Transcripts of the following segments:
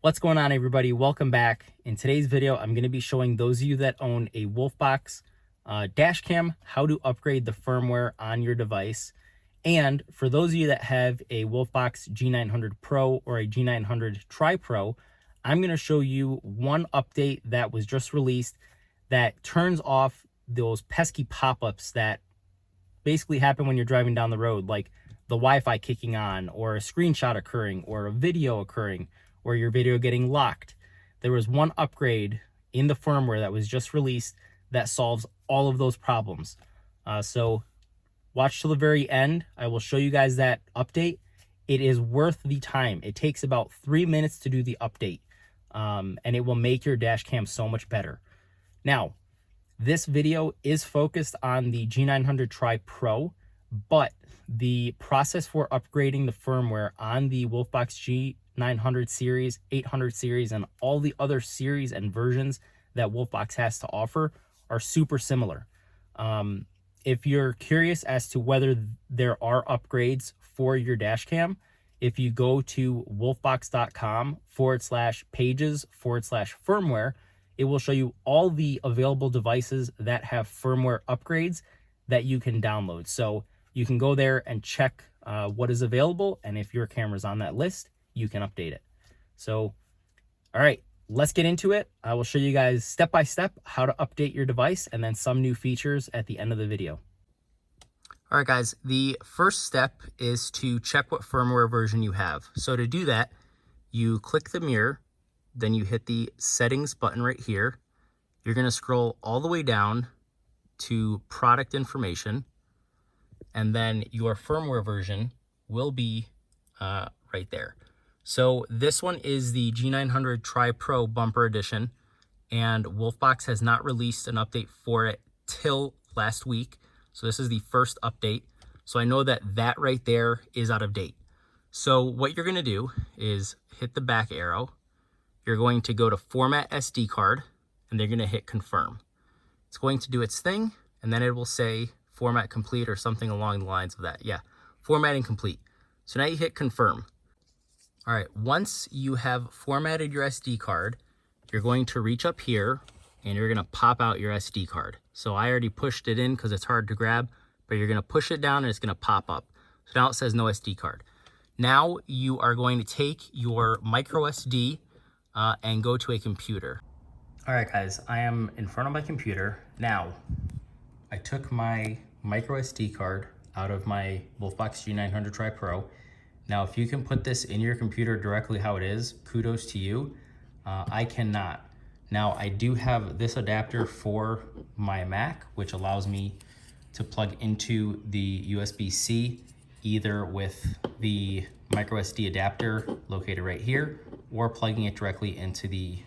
What's going on, everybody? Welcome back. In today's video, I'm going to be showing those of you that own a Wolfbox Dash Cam how to upgrade the firmware on your device. And for those of you that have a Wolfbox G900 Pro or a G900 TriPro, I'm going to show you one update that was just released that turns off those pesky pop-ups that basically happen when you're driving down the road, like the Wi-Fi kicking on, or a screenshot occurring, or a video occurring, or your video getting locked. There was one upgrade in the firmware that was just released that solves all of those problems. So watch till the very end. I will show you guys that update. It is worth the time. It takes about 3 minutes to do the update, and it will make your dash cam so much better. Now, this video is focused on the G900 TriPro, but the process for upgrading the firmware on the Wolfbox G900 series, 800 series, and all the other series and versions that Wolfbox has to offer are super similar. If you're curious as to whether there are upgrades for your dash cam, if you go to wolfbox.com/pages/firmware, it will show you all the available devices that have firmware upgrades that you can download. So you can go there and check what is available, and if your camera's on that list, you can update it. So, all right, let's get into it. I will show you guys step by step how to update your device and then some new features at the end of the video. All right, guys, the first step is to check what firmware version you have. So to do that, you click the mirror, then you hit the settings button right here. You're going to scroll all the way down to product information, and then your firmware version will be right there. So this one is the G900 TriPro Bumper Edition, and Wolfbox has not released an update for it till last week. So this is the first update. So I know that that right there is out of date. So what you're going to do is hit the back arrow. You're going to go to Format SD Card, and they're going to hit Confirm. It's going to do its thing, and then it will say Format Complete or something along the lines of that. Yeah, Formatting Complete. So now you hit Confirm. All right, once you have formatted your SD card, you're going to reach up here, and you're going to pop out your SD card. So I already pushed it in because it's hard to grab, but you're going to push it down, and it's going to pop up. So now it says no SD card. Now you are going to take your micro SD and go to a computer. All right, guys, I am in front of my computer. Now, I took my micro SD card out of my Wolfbox G900 TriPro. Now, if you can put this in your computer directly how it is, kudos to you. I cannot. Now, I do have this adapter for my Mac, which allows me to plug into the USB-C, either with the micro SD adapter located right here, or plugging it directly into the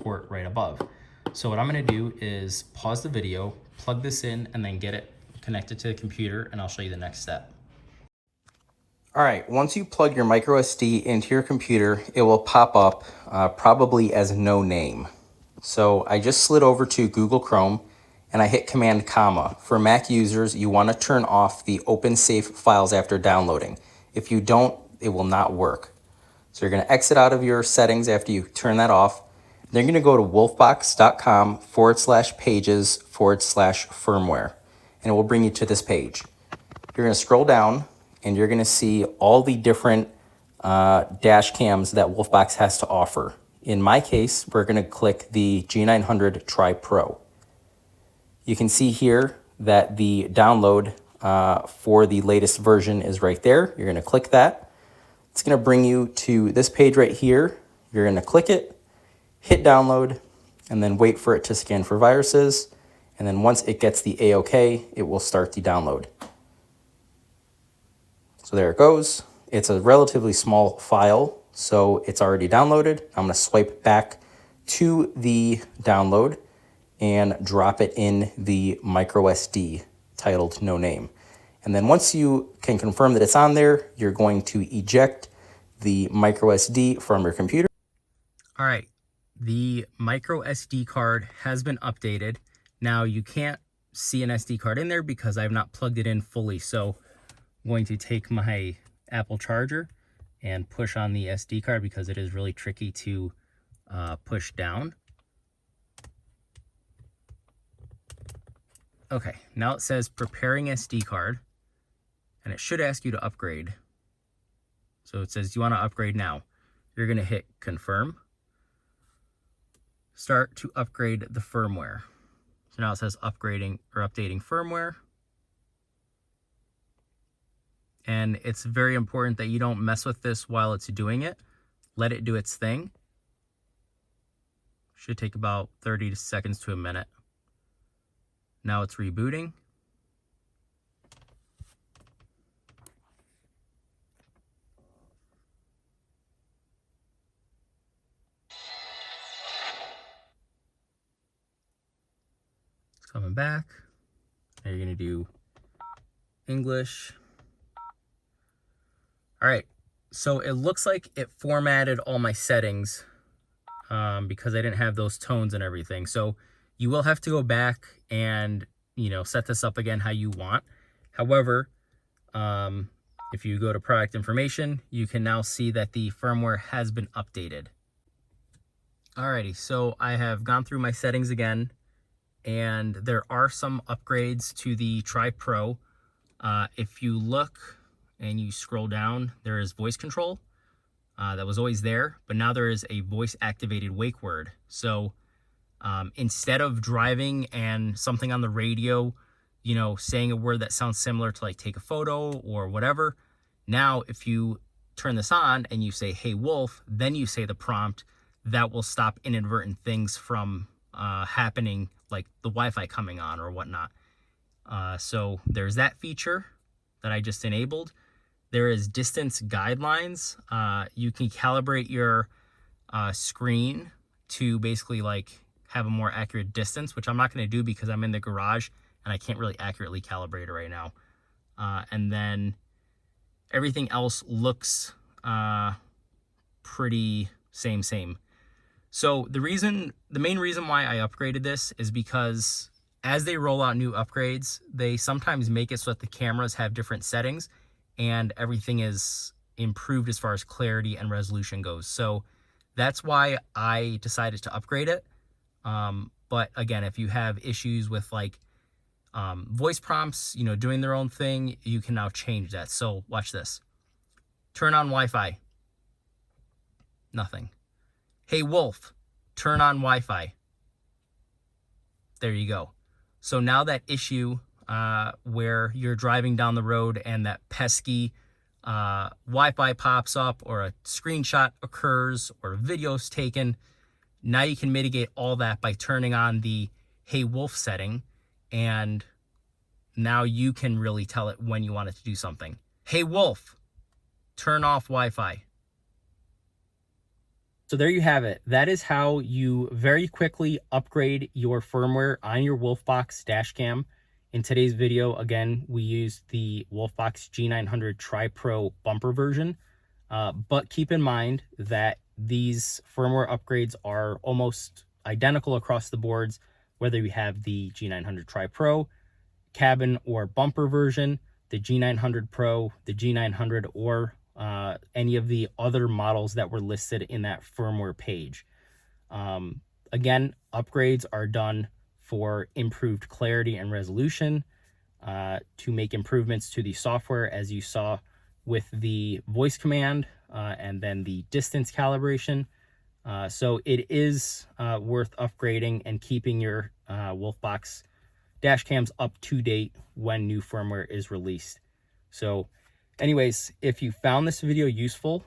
port right above. So what I'm going to do is pause the video, plug this in, and then get it connected to the computer, and I'll show you the next step. All right, once you plug your micro SD into your computer, it will pop up probably as no name. So I just slid over to Google Chrome and I hit Command comma. For Mac users, you want to turn off the open save files after downloading. If you don't, it will not work. So you're going to exit out of your settings after you turn that off. Then you're going to go to wolfbox.com/pages/firmware, and it will bring you to this page. You're going to scroll down, and you're going to see all the different dash cams that Wolfbox has to offer. In my case, we're going to click the G900 TriPro. You can see here that the download for the latest version is right there. You're going to click that. It's going to bring you to this page right here. You're going to click it, hit download, and then wait for it to scan for viruses. And then once it gets the A-OK, it will start the download. So there it goes. It's a relatively small file, so it's already downloaded. I'm going to swipe back to the download and drop it in the micro SD titled no name. And then once you can confirm that it's on there, you're going to eject the micro SD from your computer. All right, the micro SD card has been updated. Now you can't see an SD card in there because I've not plugged it in fully. So I'm going to take my Apple charger and push on the SD card because it is really tricky to push down. Okay, now it says preparing SD card, and it should ask you to upgrade. So it says, do you want to upgrade now? You're going to hit confirm. Start to upgrade the firmware. So now it says upgrading or updating firmware. And it's very important that you don't mess with this while it's doing it. Let it do its thing. Should take about 30 seconds to a minute. Now it's rebooting. It's coming back. Now you're going to do English. All right, so it looks like it formatted all my settings because I didn't have those tones and everything. So you will have to go back and, set this up again how you want. However, if you go to product information, you can now see that the firmware has been updated. Alrighty, so I have gone through my settings again, and there are some upgrades to the TriPro. If you look and you scroll down, there is voice control. That was always there, but now there is a voice activated wake word. So instead of driving and something on the radio, saying a word that sounds similar to like take a photo or whatever, now if you turn this on and you say, hey Wolf, then you say the prompt, that will stop inadvertent things from happening, like the Wi-Fi coming on or whatnot. So there's that feature that I just enabled. There is distance guidelines. You can calibrate your screen to basically like have a more accurate distance, which I'm not going to do because I'm in the garage and I can't really accurately calibrate it right now. And then everything else looks pretty same. So the main reason why I upgraded this is because as they roll out new upgrades, they sometimes make it so that the cameras have different settings and everything is improved as far as clarity and resolution goes. So that's why I decided to upgrade it. But again, if you have issues with like voice prompts, doing their own thing, you can now change that. So watch this. Turn on Wi-Fi. Nothing. Hey Wolf, turn on Wi-Fi. There you go. So now that issue where you're driving down the road and that pesky Wi-Fi pops up or a screenshot occurs or a video's taken, now you can mitigate all that by turning on the Hey Wolf setting, and now you can really tell it when you want it to do something. Hey Wolf, turn off Wi-Fi. So there you have it. That is how you very quickly upgrade your firmware on your Wolfbox Dash Cam. In today's video, again, we used the Wolfbox G900 TriPro bumper version, but keep in mind that these firmware upgrades are almost identical across the boards, whether you have the G900 TriPro, cabin or bumper version, the G900 Pro, the G900, or any of the other models that were listed in that firmware page. Again, upgrades are done for improved clarity and resolution, to make improvements to the software, as you saw with the voice command, and then the distance calibration. So it is worth upgrading and keeping your Wolfbox dash cams up to date when new firmware is released. So anyways, if you found this video useful,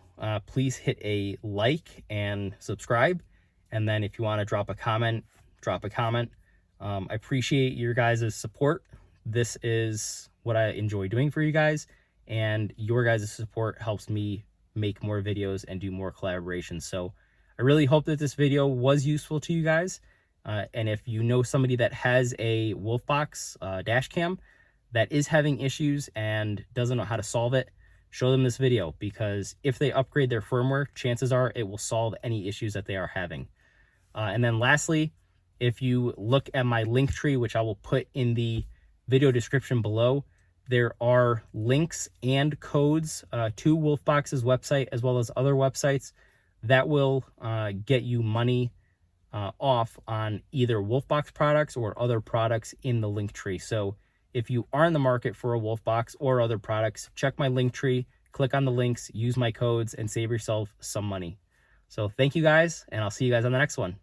please hit a like and subscribe. And then if you want to drop a comment, drop a comment. I appreciate your guys' support. This is what I enjoy doing for you guys, and your guys' support helps me make more videos and do more collaborations. So I really hope that this video was useful to you guys. And if you know somebody that has a Wolfbox dash cam that is having issues and doesn't know how to solve it, show them this video, because if they upgrade their firmware, chances are it will solve any issues that they are having. And then lastly, if you look at my link tree, which I will put in the video description below, there are links and codes to Wolfbox's website as well as other websites that will get you money off on either Wolfbox products or other products in the link tree. So if you are in the market for a Wolfbox or other products, check my link tree, click on the links, use my codes, and save yourself some money. So thank you guys, and I'll see you guys on the next one.